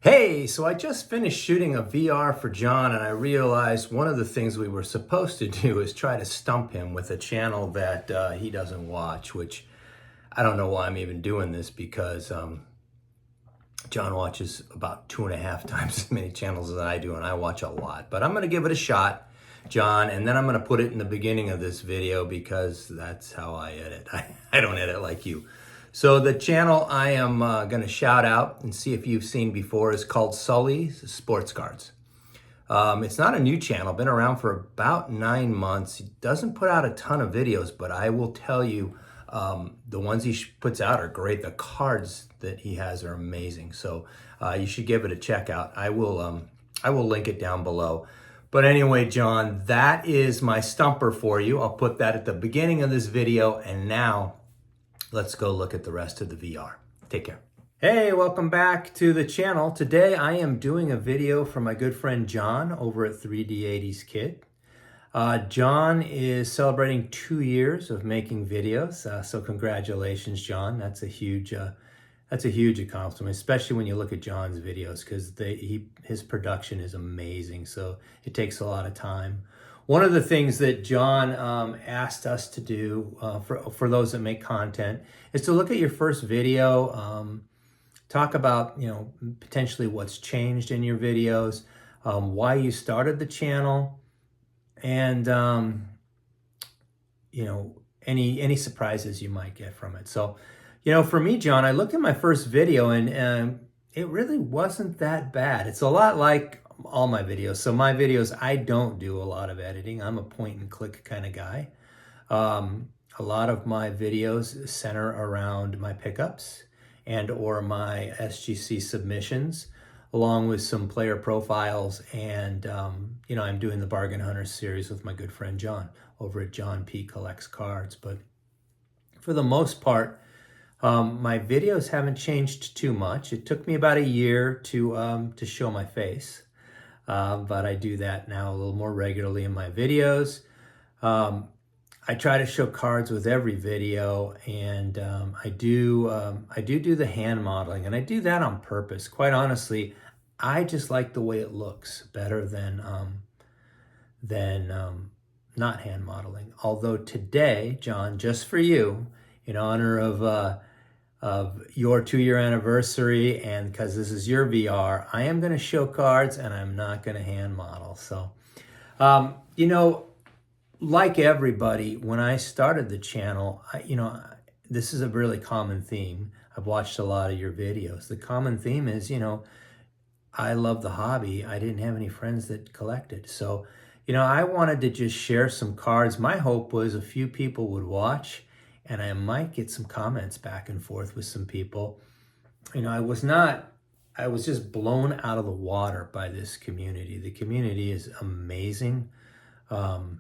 Hey, so I just finished shooting a VR for John, and I realized one of the things we were supposed to do is try to stump him with a channel that he doesn't watch, which I don't know why I'm even doing this because John watches about 2.5 times as many channels as I do, and I watch a lot. But I'm going to give it a shot, John, and then I'm going to put it in the beginning of this video because that's how I edit. I don't edit like you. So the channel I am going to shout out and see if you've seen before is called Sully's Sports Cards. It's not a new channel, been around for about 9 months. He doesn't put out a ton of videos, but I will tell you, the ones he puts out are great. The cards that he has are amazing. So you should give it a check out. I will link it down below. But anyway, John, that is my stumper for you. I'll put that at the beginning of this video, and now let's go look at the rest of the VR. Take care. Hey, welcome back to the channel. Today I am doing a video for my good friend John over at 3D80s Kid. John is celebrating 2 years of making videos, so congratulations, John. That's a huge accomplishment, especially when you look at John's videos, because his production is amazing. So it takes a lot of time. One of the things that John asked us to do for those that make content is to look at your first video, talk about potentially what's changed in your videos, why you started the channel, and any surprises you might get from it. So for me, John, I looked at my first video and it really wasn't that bad. It's a lot like all my videos. So my videos, I don't do a lot of editing. I'm a point and click kind of guy. A lot of my videos center around my pickups and or my SGC submissions, along with some player profiles. And, I'm doing the Bargain Hunter series with my good friend John over at John P. Collects Cards. But for the most part, my videos haven't changed too much. It took me about a year to show my face. But I do that now a little more regularly in my videos. I try to show cards with every video, and I do the hand modeling, and I do that on purpose. Quite honestly, I just like the way it looks better than not hand modeling. Although today, John, just for you, in honor of your 2-year anniversary, and because this is your VR, I am going to show cards and I'm not going to hand model. So, like everybody, when I started the channel, this is a really common theme. I've watched a lot of your videos. The common theme is, I love the hobby. I didn't have any friends that collected. So, I wanted to just share some cards. My hope was a few people would watch, and I might get some comments back and forth with some people. I was just blown out of the water by this community. The community is amazing. And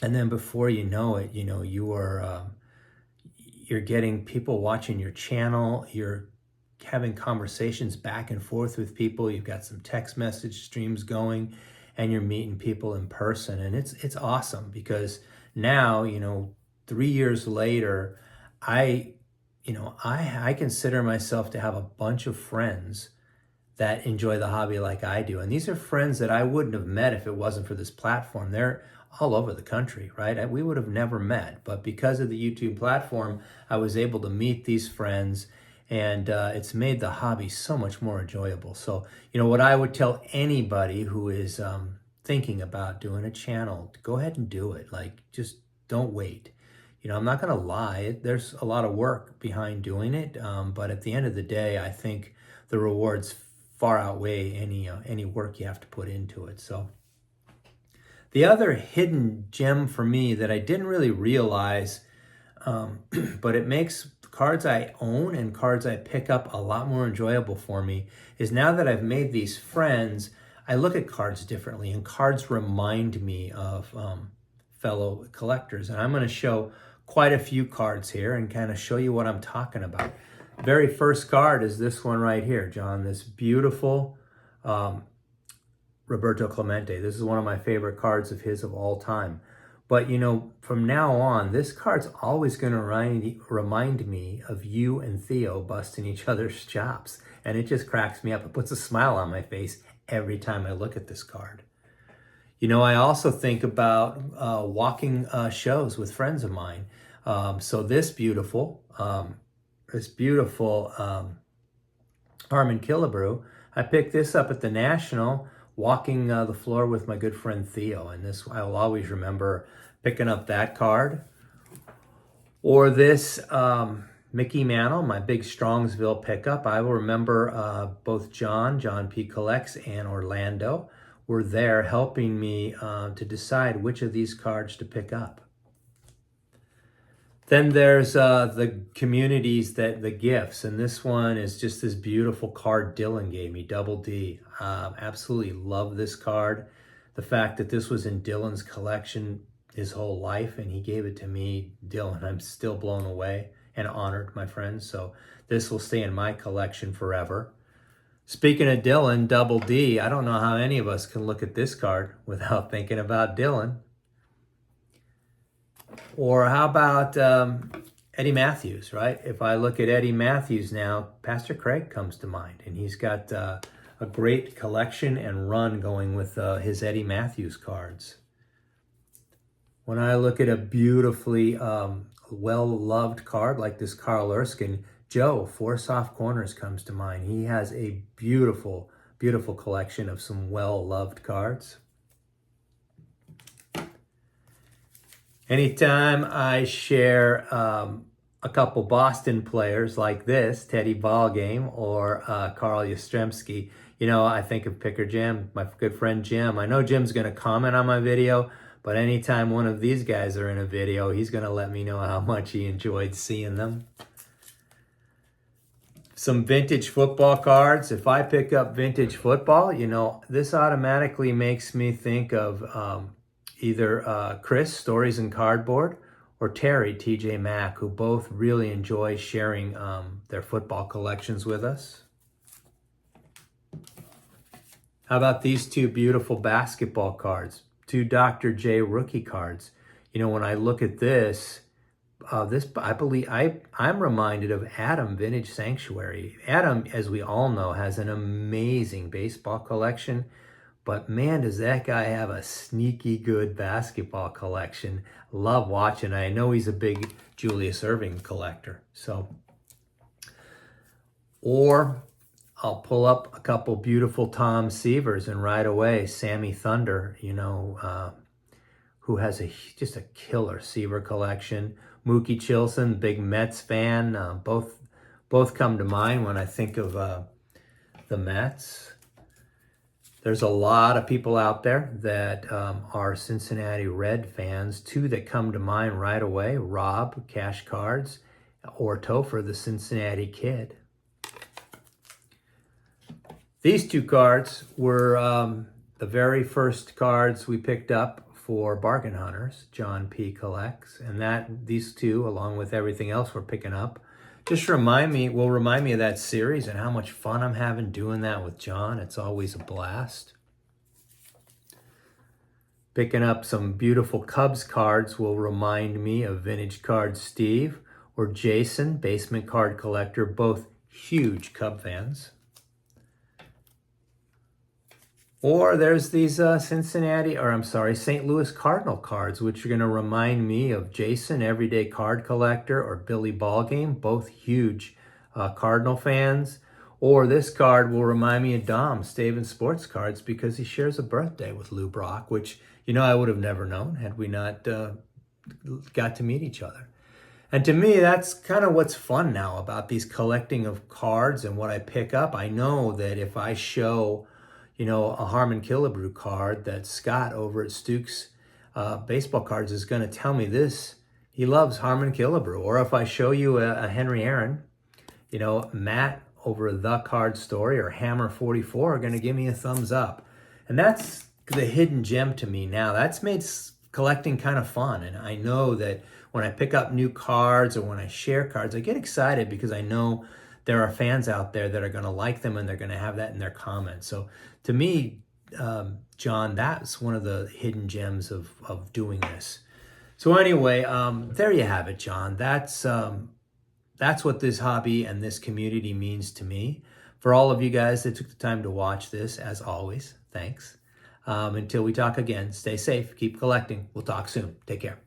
then before you know it, you're getting people watching your channel. You're having conversations back and forth with people. You've got some text message streams going, and you're meeting people in person. And it's awesome because now, 3 years later, I consider myself to have a bunch of friends that enjoy the hobby like I do. And these are friends that I wouldn't have met if it wasn't for this platform. They're all over the country, right? We would have never met, but because of the YouTube platform, I was able to meet these friends, and it's made the hobby so much more enjoyable. So, what I would tell anybody who is thinking about doing a channel, go ahead and do it. Like, just don't wait. I'm not going to lie. There's a lot of work behind doing it, but at the end of the day, I think the rewards far outweigh any work you have to put into it. So the other hidden gem for me that I didn't really realize, but it makes cards I own and cards I pick up a lot more enjoyable for me, is now that I've made these friends, I look at cards differently, and cards remind me of fellow collectors. And I'm going to show quite a few cards here and kind of show you what I'm talking about. Very first card is this one right here, John. This beautiful Roberto Clemente. This is one of my favorite cards of his of all time. But, from now on, this card's always going to remind me of you and Theo busting each other's chops. And it just cracks me up. It puts a smile on my face every time I look at this card. You know, I also think about walking shows with friends of mine. So this beautiful Harmon Killebrew, I picked this up at the National, walking the floor with my good friend Theo. And this, I'll always remember picking up that card. Or this Mickey Mantle, my big Strongsville pickup. I will remember both John P. Collects, and Orlando were there helping me to decide which of these cards to pick up. Then there's the communities, the gifts, and this one is just this beautiful card Dylan gave me, Double D. Absolutely love this card. The fact that this was in Dylan's collection his whole life and he gave it to me, Dylan, I'm still blown away and honored, my friends. So this will stay in my collection forever. Speaking of Dylan, Double D, I don't know how any of us can look at this card without thinking about Dylan. Or how about Eddie Matthews, right? If I look at Eddie Matthews now, Pastor Craig comes to mind, and he's got a great collection and run going with his Eddie Matthews cards. When I look at a beautifully well-loved card like this Carl Erskine, Joe, Four Soft Corners comes to mind. He has a beautiful, beautiful collection of some well-loved cards. Anytime I share a couple Boston players like this, Teddy Ballgame or Carl Yastrzemski, you know, I think of Picker Jim, my good friend Jim. I know Jim's going to comment on my video, but anytime one of these guys are in a video, he's going to let me know how much he enjoyed seeing them. Some vintage football cards. If I pick up vintage football, you know, this automatically makes me think of either Chris, Stories in Cardboard, or Terry, TJ Mack, who both really enjoy sharing their football collections with us. How about these two beautiful basketball cards? Two Dr. J rookie cards. You know, when I look at this, I believe I'm reminded of Adam Vintage Sanctuary. Adam, as we all know, has an amazing baseball collection, but man, does that guy have a sneaky good basketball collection. Love watching. I know he's a big Julius Erving collector. So, or I'll pull up a couple beautiful Tom Seavers, and right away, Sammy Thunder, you know, who has just a killer Seaver collection. Mookie Chilson, big Mets fan. Both come to mind when I think of the Mets. There's a lot of people out there that are Cincinnati Red fans. Two that come to mind right away, Rob, Cash Cards, or Topher, the Cincinnati Kid. These two cards were the very first cards we picked up for Bargain Hunters, John P. Collects, and these two, along with everything else we're picking up, just will remind me of that series and how much fun I'm having doing that with John. It's always a blast. Picking up some beautiful Cubs cards will remind me of Vintage Cards Steve or Jason, Basement Card Collector, both huge Cub fans. Or there's these St. Louis Cardinal cards, which are going to remind me of Jason, Everyday Card Collector, or Billy Ballgame, both huge Cardinal fans. Or this card will remind me of Dom, Staven Sports Cards, because he shares a birthday with Lou Brock, which, you know, I would have never known had we not got to meet each other. And to me, that's kind of what's fun now about these collecting of cards and what I pick up. I know that if I show, you know, a Harmon Killebrew card that Scott over at Stukes Baseball Cards is going to tell me this, he loves Harmon Killebrew. Or if I show you a Henry Aaron, you know, Matt over The Card Story or Hammer 44 are going to give me a thumbs up. And that's the hidden gem to me now. That's made collecting kind of fun. And I know that when I pick up new cards or when I share cards, I get excited because I know there are fans out there that are going to like them and they're going to have that in their comments. So to me, John, that's one of the hidden gems of doing this. So anyway, there you have it, John. That's what this hobby and this community means to me. For all of you guys that took the time to watch this, as always, thanks. Until we talk again, stay safe, keep collecting. We'll talk soon. Take care.